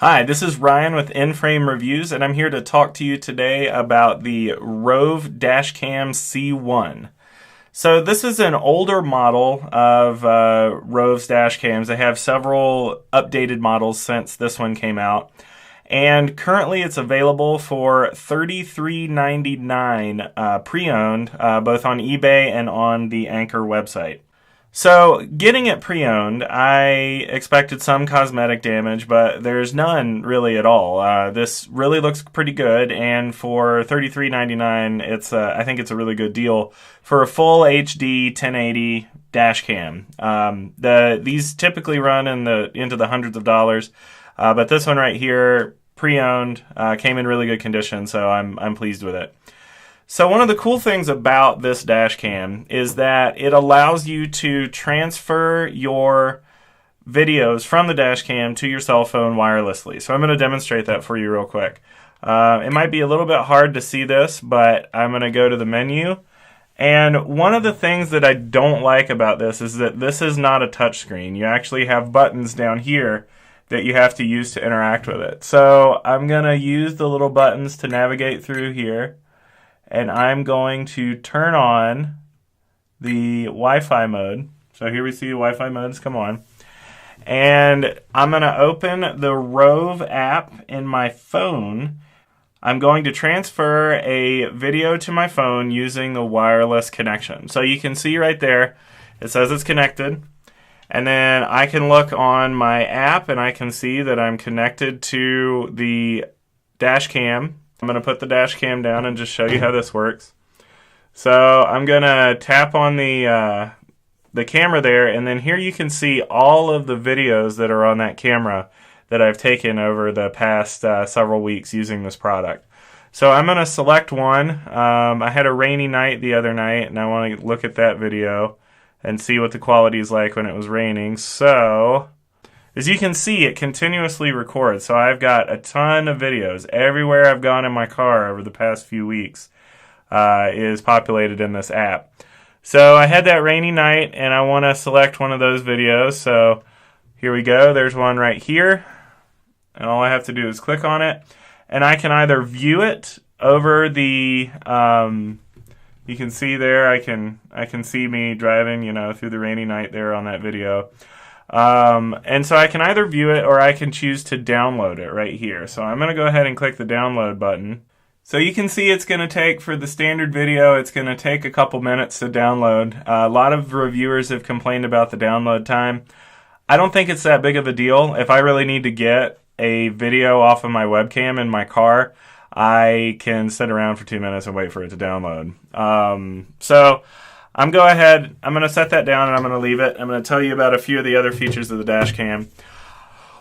Hi, this is Ryan with In-Frame Reviews, and I'm here to talk to you today about the ROAV Dashcam C1. So this is an older model of ROAV's dashcams. They have several updated models since this one came out. And currently it's available for $33.99 pre-owned, both on eBay and on the Anchor website. So, getting it pre-owned, I expected some cosmetic damage, but there's none really at all. This really looks pretty good, and for $33.99, I think it's a really good deal for a full HD 1080 dash cam. These typically run into the hundreds of dollars, but this one right here, pre-owned, came in really good condition, so I'm pleased with it. So one of the cool things about this dash cam is that it allows you to transfer your videos from the dash cam to your cell phone wirelessly. So I'm going to demonstrate that for you real quick. It might be a little bit hard to see this, but I'm going to go to the menu. And one of the things that I don't like about this is that this is not a touch screen. You actually have buttons down here that you have to use to interact with it. So I'm going to use the little buttons to navigate through here. And I'm going to turn on the Wi-Fi mode. So here we see the Wi-Fi modes come on. And I'm going to open the ROAV app in my phone. I'm going to transfer a video to my phone using the wireless connection. So you can see right there, it says it's connected. And then I can look on my app and I can see that I'm connected to the dash cam. I'm going to put the dash cam down and just show you how this works. So I'm going to tap on the camera there, and then here you can see all of the videos that are on that camera that I've taken over the past several weeks using this product. So I'm going to select one. I had a rainy night the other night, and I want to look at that video and see what the quality is like when it was raining. So as you can see, it continuously records. So I've got a ton of videos. Everywhere I've gone in my car over the past few weeks is populated in this app. So I had that rainy night, and I want to select one of those videos. So here we go. There's one right here. And all I have to do is click on it. And I can either view it over the... you can see there, I can see me driving, through the rainy night there on that video. And so I can either view it or I can choose to download it right here. So I'm going to go ahead and click the download button. So you can see it's going to take, for the standard video, it's going to take a couple minutes to download. A lot of reviewers have complained about the download time. I don't think it's that big of a deal. If I really need to get a video off of my webcam in my car, I can sit around for 2 minutes and wait for it to download. So I'm going to set that down and I'm going to leave it. I'm going to tell you about a few of the other features of the dash cam.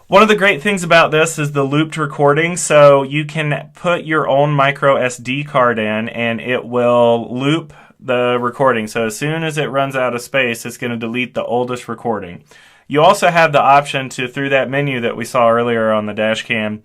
One of the great things about this is the looped recording. So you can put your own micro SD card in and it will loop the recording. So as soon as it runs out of space, it's going to delete the oldest recording. You also have the option to, through that menu that we saw earlier on the dash cam,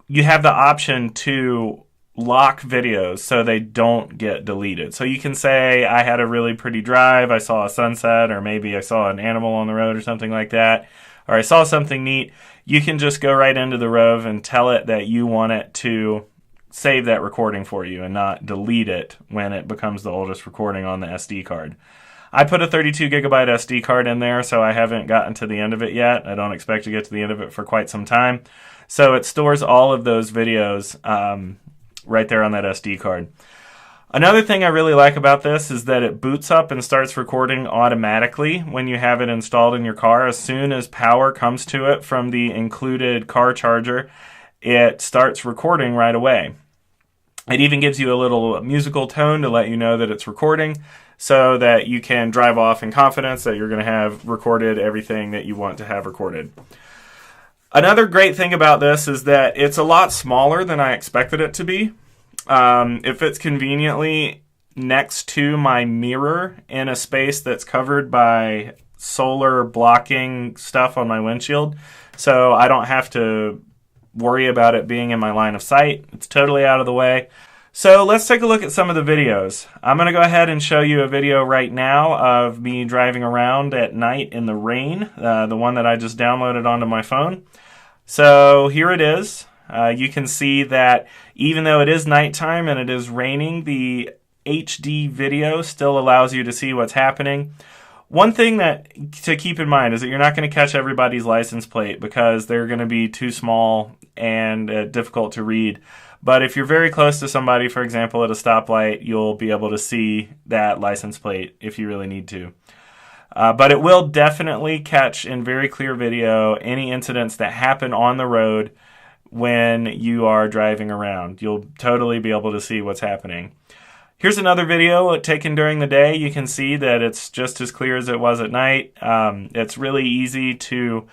you have the option to lock videos so they don't get deleted. So you can say, I had a really pretty drive, I saw a sunset, or maybe I saw an animal on the road or something like that, or I saw something neat. You can just go right into the ROAV and tell it that you want it to save that recording for you and not delete it when it becomes the oldest recording on the SD card. I put a 32 gigabyte SD card in there, so I haven't gotten to the end of it yet. I don't expect to get to the end of it for quite some time. So it stores all of those videos right there on that SD card. Another thing I really like about this is that it boots up and starts recording automatically when you have it installed in your car. As soon as power comes to it from the included car charger, it starts recording right away. It even gives you a little musical tone to let you know that it's recording so that you can drive off in confidence that you're going to have recorded everything that you want to have recorded. Another great thing about this is that it's a lot smaller than I expected it to be. It fits conveniently next to my mirror in a space that's covered by solar blocking stuff on my windshield. So I don't have to worry about it being in my line of sight. It's totally out of the way. So let's take a look at some of the videos. I'm going to go ahead and show you a video right now of me driving around at night in the rain, the one that I just downloaded onto my phone. So here it is. You can see that even though it is nighttime and it is raining, the HD video still allows you to see what's happening. One thing that to keep in mind is that you're not going to catch everybody's license plate because they're going to be too small and difficult to read. But if you're very close to somebody, for example, at a stoplight, you'll be able to see that license plate if you really need to. But it will definitely catch in very clear video any incidents that happen on the road when you are driving around. You'll totally be able to see what's happening. Here's another video taken during the day. You can see that it's just as clear as it was at night. It's really easy to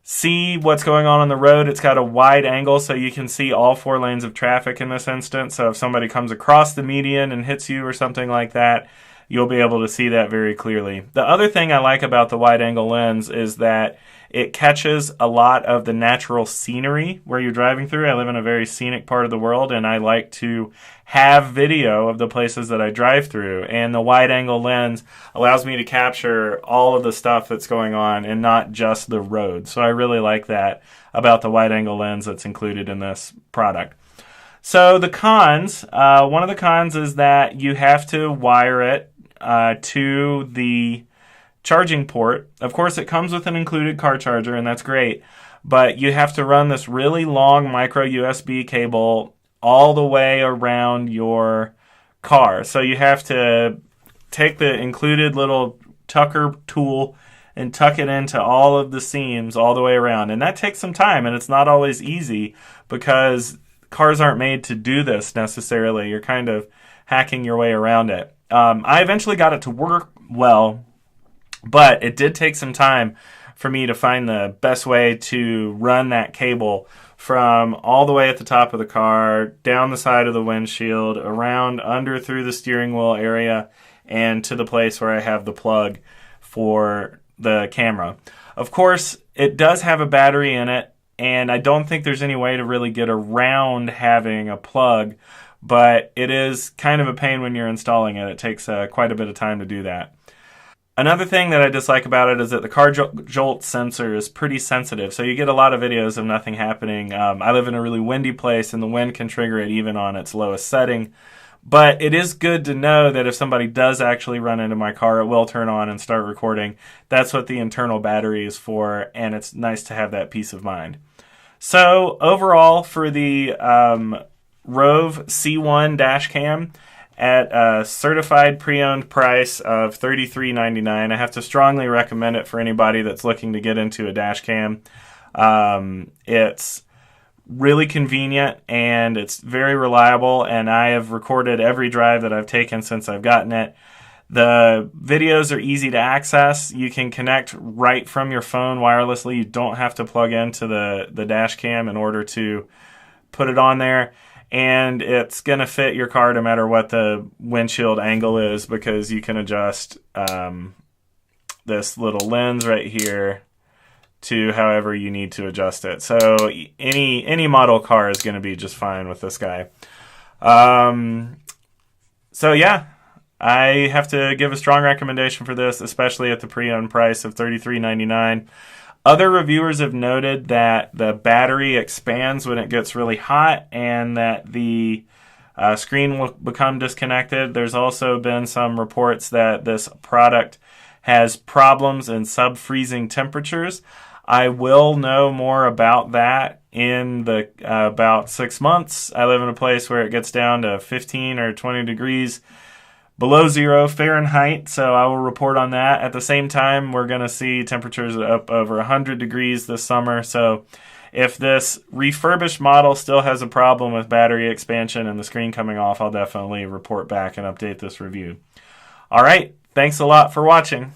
see what's going on the road. It's got a wide angle so you can see all 4 lanes of traffic in this instance. So if somebody comes across the median and hits you or something like that, you'll be able to see that very clearly. The other thing I like about the wide angle lens is that it catches a lot of the natural scenery where you're driving through. I live in a very scenic part of the world, and I like to have video of the places that I drive through. And the wide angle lens allows me to capture all of the stuff that's going on and not just the road. So I really like that about the wide angle lens that's included in this product. So the cons, one of the cons is that you have to wire it to the charging port. Of course, it comes with an included car charger, and that's great, but you have to run this really long micro USB cable all the way around your car. So you have to take the included little tucker tool and tuck it into all of the seams all the way around. And that takes some time, and it's not always easy because cars aren't made to do this necessarily. You're kind of hacking your way around it. I eventually got it to work well, but it did take some time for me to find the best way to run that cable from all the way at the top of the car, down the side of the windshield, around under through the steering wheel area, and to the place where I have the plug for the camera. Of course, it does have a battery in it, and I don't think there's any way to really get around having a plug, but it is kind of a pain when you're installing it. It takes quite a bit of time to do that. Another thing that I dislike about it is that the car jolt sensor is pretty sensitive, so you get a lot of videos of nothing happening. I live in a really windy place, and the wind can trigger it even on its lowest setting. But it is good to know that if somebody does actually run into my car, it will turn on and start recording. That's what the internal battery is for, and it's nice to have that peace of mind. So overall, for the ROAV C1 dash cam, at a certified pre-owned price of $33.99. I have to strongly recommend it for anybody that's looking to get into a dash cam. It's really convenient and it's very reliable, and I have recorded every drive that I've taken since I've gotten it. The videos are easy to access. You can connect right from your phone wirelessly. You don't have to plug into the dash cam in order to put it on there. And it's going to fit your car no matter what the windshield angle is, because you can adjust this little lens right here to however you need to adjust it. So any model car is going to be just fine with this guy. So yeah, I have to give a strong recommendation for this, especially at the pre-owned price of $33.99. Other reviewers have noted that the battery expands when it gets really hot and that the screen will become disconnected. There's also been some reports that this product has problems in sub-freezing temperatures. I will know more about that in about 6 months. I live in a place where it gets down to 15 or 20 degrees below 0 Fahrenheit, so I will report on that. At the same time, we're going to see temperatures up over 100 degrees this summer, so if this refurbished model still has a problem with battery expansion and the screen coming off, I'll definitely report back and update this review. All right, thanks a lot for watching.